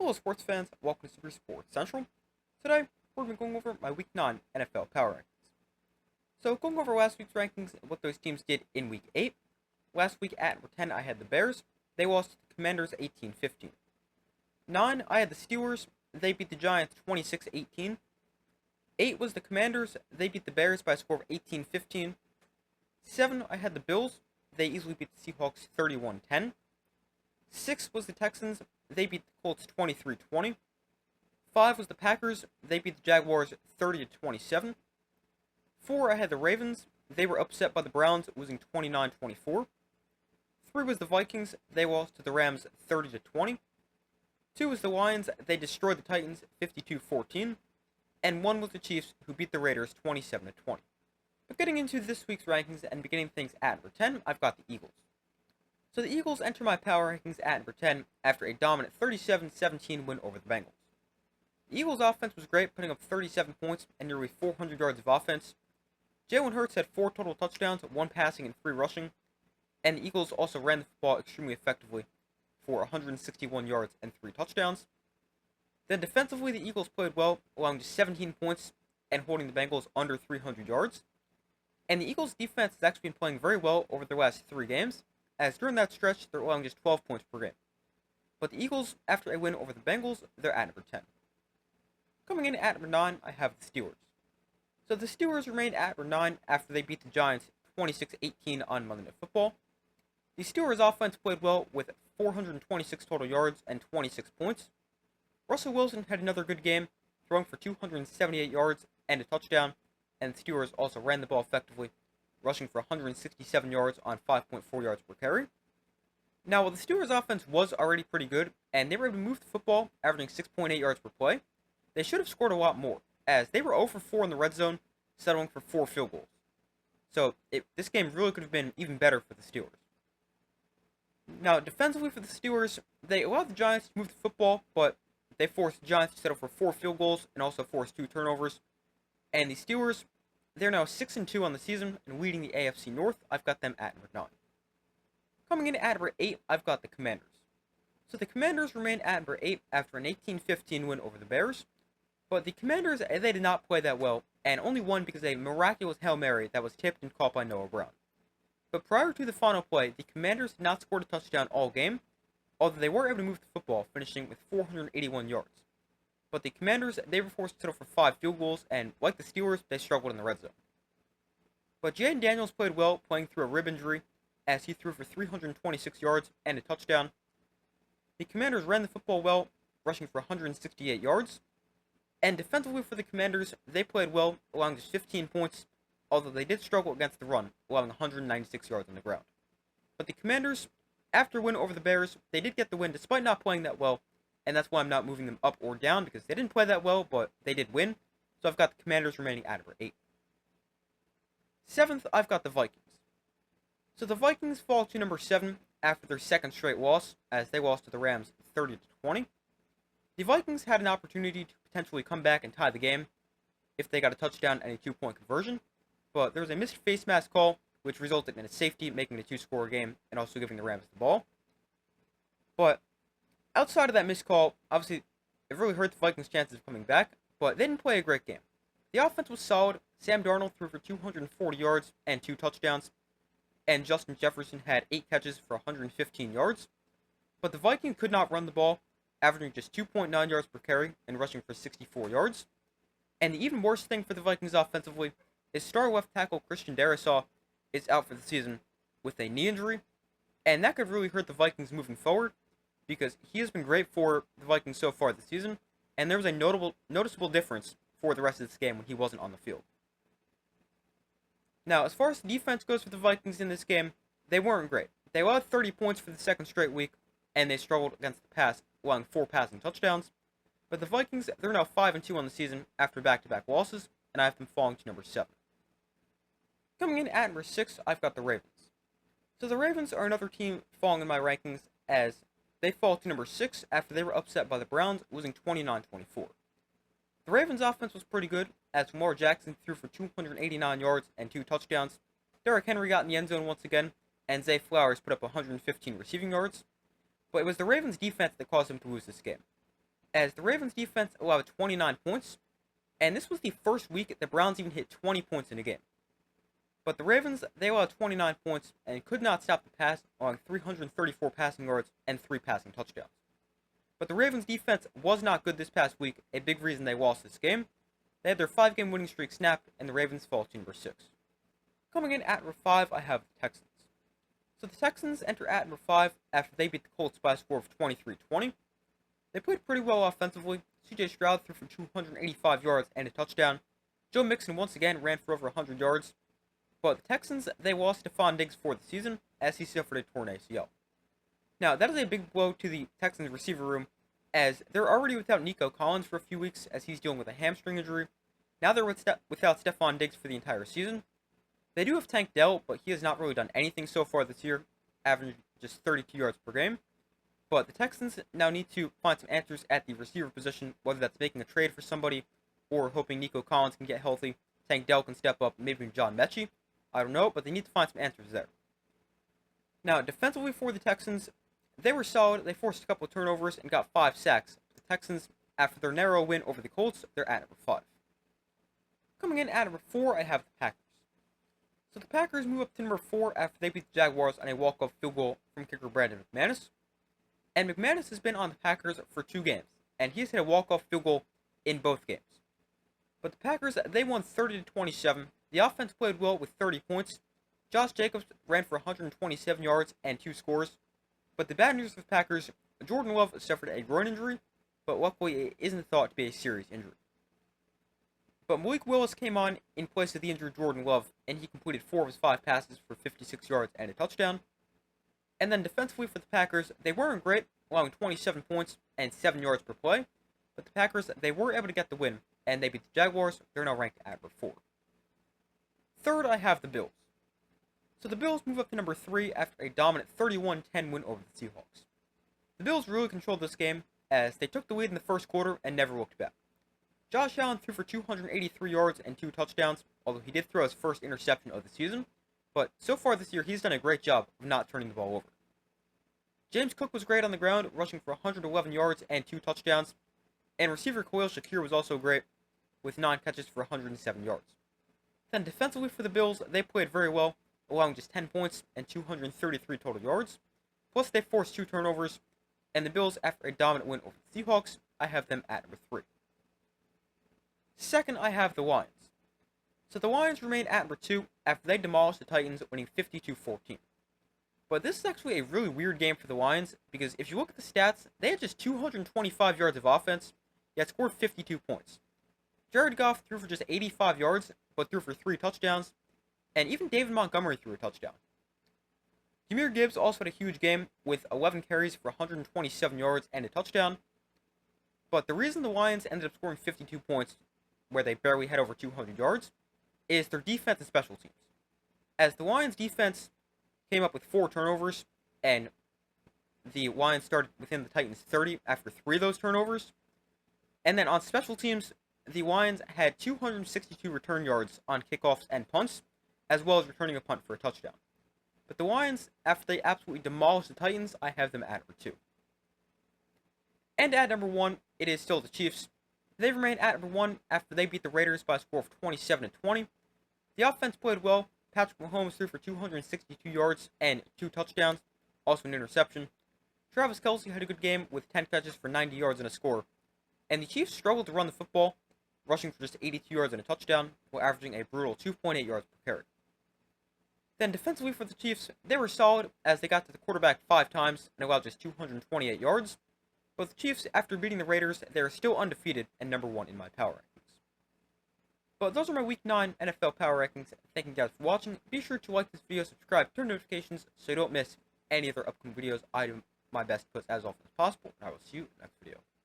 Hello sports fans, welcome to Super Sports Central. Today, we're going to be going over my Week 9 NFL Power Rankings. So, going over last week's rankings and what those teams did in Week 8. Last week at number 10, I had the Bears. They lost to the Commanders 18-15. 9, I had the Steelers. They beat the Giants 26-18. 8 was the Commanders. They beat the Bears by a score of 18-15. 7, I had the Bills. They easily beat the Seahawks 31-10. 6 was the Texans. They beat the Colts 23-20. 5 was the Packers. They beat the Jaguars 30-27. 4, I had the Ravens. They were upset by the Browns, losing 29-24. 3 was the Vikings. They lost to the Rams 30-20. 2 was the Lions. They destroyed the Titans 52-14. And 1 was the Chiefs, who beat the Raiders 27-20. But getting into this week's rankings and beginning things at number 10, I've got the Eagles. So the Eagles enter my power rankings at number 10 after a dominant 37-17 win over the Bengals. The Eagles' offense was great, putting up 37 points and nearly 400 yards of offense. Jalen Hurts had 4 total touchdowns, 1 passing and 3 rushing, and the Eagles also ran the football extremely effectively for 161 yards and 3 touchdowns. Then defensively, the Eagles played well, allowing just 17 points and holding the Bengals under 300 yards. And the Eagles' defense has actually been playing very well over their last 3 games, as during that stretch, they're allowing just 12 points per game. But the Eagles, after a win over the Bengals, they're at number 10. Coming in at number 9, I have the Steelers. So the Steelers remained at number 9 after they beat the Giants 26-18 on Monday Night Football. The Steelers' offense played well with 426 total yards and 26 points. Russell Wilson had another good game, throwing for 278 yards and a touchdown, and the Steelers also ran the ball effectively, rushing for 167 yards on 5.4 yards per carry. Now, while the Steelers' offense was already pretty good, and they were able to move the football, averaging 6.8 yards per play, they should have scored a lot more, as they were 0 for 4 in the red zone, settling for 4 field goals. So, this game really could have been even better for the Steelers. Now, defensively for the Steelers, they allowed the Giants to move the football, but they forced the Giants to settle for 4 field goals and also forced 2 turnovers. And the Steelers, they're now 6-2 on the season and leading the AFC North. I've got them at number 9. Coming in at number 8, I've got the Commanders. So the Commanders remain at number 8 after an 18-15 win over the Bears. But the Commanders, they did not play that well, and only won because of a miraculous Hail Mary that was tipped and caught by Noah Brown. But prior to the final play, the Commanders had not scored a touchdown all game, although they were able to move the football, finishing with 481 yards. But the Commanders, they were forced to settle for 5 field goals, and like the Steelers, they struggled in the red zone. But Jayden Daniels played well, playing through a rib injury, as he threw for 326 yards and a touchdown. The Commanders ran the football well, rushing for 168 yards. And defensively for the Commanders, they played well, allowing just 15 points, although they did struggle against the run, allowing 196 yards on the ground. But the Commanders, after a win over the Bears, they did get the win despite not playing that well, and that's why I'm not moving them up or down, because they didn't play that well, but they did win. So I've got the Commanders remaining at number 8. 7th, I've got the Vikings. So the Vikings fall to number 7 after their second straight loss, as they lost to the Rams 30-20. The Vikings had an opportunity to potentially come back and tie the game if they got a touchdown and a 2-point conversion, but there was a missed face mask call, which resulted in a safety, making it a 2-score game, and also giving the Rams the ball. But outside of that missed call, obviously, it really hurt the Vikings' chances of coming back, but they didn't play a great game. The offense was solid. Sam Darnold threw for 240 yards and 2 touchdowns, and Justin Jefferson had 8 catches for 115 yards. But the Vikings could not run the ball, averaging just 2.9 yards per carry and rushing for 64 yards. And the even worse thing for the Vikings offensively is star left tackle Christian Darrisaw is out for the season with a knee injury, and that could really hurt the Vikings moving forward, because he has been great for the Vikings so far this season, and there was a noticeable difference for the rest of this game when he wasn't on the field. Now, as far as the defense goes for the Vikings in this game, they weren't great. They allowed 30 points for the second straight week, and they struggled against the pass, allowing 4 passing touchdowns. But the Vikings, they're now 5-2 on the season after back-to-back losses, and I have them falling to number 7. Coming in at number 6, I've got the Ravens. So the Ravens are another team falling in my rankings, as they fall to number 6 after they were upset by the Browns, losing 29-24. The Ravens' offense was pretty good, as Lamar Jackson threw for 289 yards and 2 touchdowns. Derrick Henry got in the end zone once again, and Zay Flowers put up 115 receiving yards. But it was the Ravens' defense that caused them to lose this game. as the Ravens defense allowed 29 points, and this was the first week the Browns even hit 20 points in a game. But the Ravens, they allowed 29 points and could not stop the pass, allowing 334 passing yards and 3 passing touchdowns. But the Ravens defense was not good this past week, a big reason they lost this game. They had their 5-game winning streak snapped, and the Ravens fall to number 6. Coming in at number 5, I have the Texans. So the Texans enter at number 5 after they beat the Colts by a score of 23-20. They played pretty well offensively. C.J. Stroud threw for 285 yards and a touchdown. Joe Mixon once again ran for over 100 yards. But the Texans, they lost Stephon Diggs for the season as he suffered a torn ACL. Now, that is a big blow to the Texans receiver room, as they're already without Nico Collins for a few weeks as he's dealing with a hamstring injury. Now they're without Stephon Diggs for the entire season. They do have Tank Dell, but he has not really done anything so far this year, averaging just 32 yards per game. But the Texans now need to find some answers at the receiver position, whether that's making a trade for somebody or hoping Nico Collins can get healthy, Tank Dell can step up, maybe John Mechie. I don't know, but they need to find some answers there. Now, defensively for the Texans, they were solid. They forced a couple of turnovers and got 5 sacks. The Texans, after their narrow win over the Colts, they're at number 5. Coming in at number 4, I have the Packers. So the Packers move up to number 4 after they beat the Jaguars on a walk-off field goal from kicker Brandon McManus. And McManus has been on the Packers for 2 games, and he's hit a walk-off field goal in both games. But the Packers, they won 30-27. The offense played well with 30 points. Josh Jacobs ran for 127 yards and 2 scores. But the bad news for the Packers, Jordan Love suffered a groin injury, but luckily it isn't thought to be a serious injury. But Malik Willis came on in place of the injured Jordan Love, and he completed 4 of his 5 passes for 56 yards and a touchdown. And then defensively for the Packers, they weren't great, allowing 27 points and 7 yards per play. But the Packers, they were able to get the win, and they beat the Jaguars. They're now ranked at number 4. Third, I have the Bills. So the Bills move up to number 3 after a dominant 31-10 win over the Seahawks. The Bills really controlled this game as they took the lead in the first quarter and never looked back. Josh Allen threw for 283 yards and 2 touchdowns, although he did throw his first interception of the season, but so far this year he's done a great job of not turning the ball over. James Cook was great on the ground, rushing for 111 yards and 2 touchdowns, and receiver Khalil Shakir was also great, with 9 catches for 107 yards. Then defensively for the Bills, they played very well, allowing just 10 points and 233 total yards. Plus they forced 2 turnovers, and the Bills, after a dominant win over the Seahawks, I have them at number 3. Second, I have the Lions. So the Lions remain at number 2 after they demolished the Titans, winning 52-14. But this is actually a really weird game for the Lions, because if you look at the stats, they had just 225 yards of offense, yet scored 52 points. Jared Goff threw for just 85 yards, but threw for 3 touchdowns, and even David Montgomery threw a touchdown. Jahmyr Gibbs also had a huge game with 11 carries for 127 yards and a touchdown. But the reason the Lions ended up scoring 52 points, where they barely had over 200 yards, is their defense and special teams. As the Lions defense came up with 4 turnovers, and the Lions started within the Titans 30 after 3 of those turnovers. And then on special teams, the Lions had 262 return yards on kickoffs and punts, as well as returning a punt for a touchdown. But the Lions, after they absolutely demolished the Titans, I have them at number 2. And at number 1, it is still the Chiefs. They remain at number 1 after they beat the Raiders by a score of 27-20. The offense played well. Patrick Mahomes threw for 262 yards and 2 touchdowns, also an interception. Travis Kelce had a good game with 10 catches for 90 yards and a score. And the Chiefs struggled to run the football, rushing for just 82 yards and a touchdown, while averaging a brutal 2.8 yards per carry. Then defensively for the Chiefs, they were solid as they got to the quarterback 5 times and allowed just 228 yards. But the Chiefs, after beating the Raiders, they are still undefeated and number 1 in my power rankings. But those are my Week 9 NFL power rankings. Thank you guys for watching. Be sure to like this video, subscribe, turn notifications so you don't miss any other upcoming videos. I do my best to put as often as possible, and I will see you in the next video.